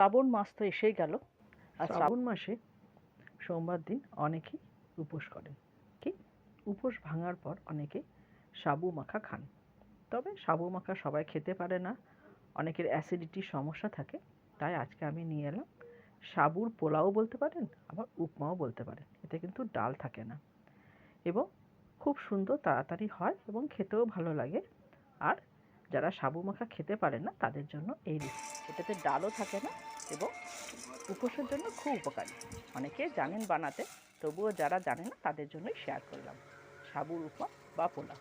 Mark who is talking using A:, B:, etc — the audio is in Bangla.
A: শ্রাবণ মাস তো এসেই গেল। আর শ্রাবণ মাসে সোমবার দিন অনেকেই উপোস করেন। কি উপোস ভাঙার পর অনেকে সাবু মাখা খান। তবে সাবু মাখা সবাই খেতে পারে না, অনেকের অ্যাসিডিটির সমস্যা থাকে। তাই আজকে আমি নিয়ে এলাম সাবুর পোলাও বলতে পারেন, আবার উপমাও বলতে পারেন। এতে কিন্তু ডাল থাকে না এবং খুব সুন্দর তাড়াতাড়ি হয় এবং খেতেও ভালো লাগে। আর যারা সাবু মাখা খেতে পারে না তাদের জন্য এই রেসিপি। এটাতে ডালও থাকে না এবং উপোসের জন্য খুব উপকারী। অনেকে জানেন বানাতে, তবুও যারা জানে না তাদের জন্যই শেয়ার করলাম সাবুর উপমা বা পোলাও।